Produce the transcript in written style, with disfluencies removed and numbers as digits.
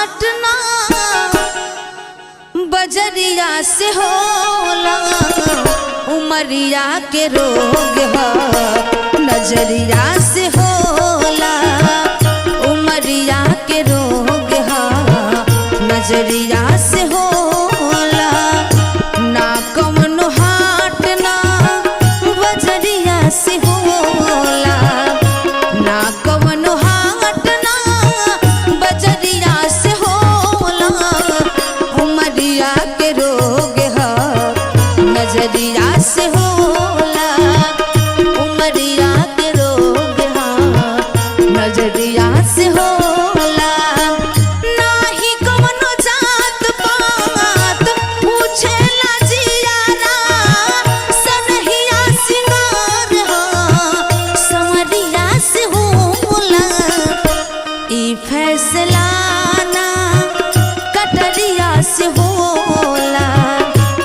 घटना बजरिया से होला, उमरिया के रोग नजरिया से होला, उमरिया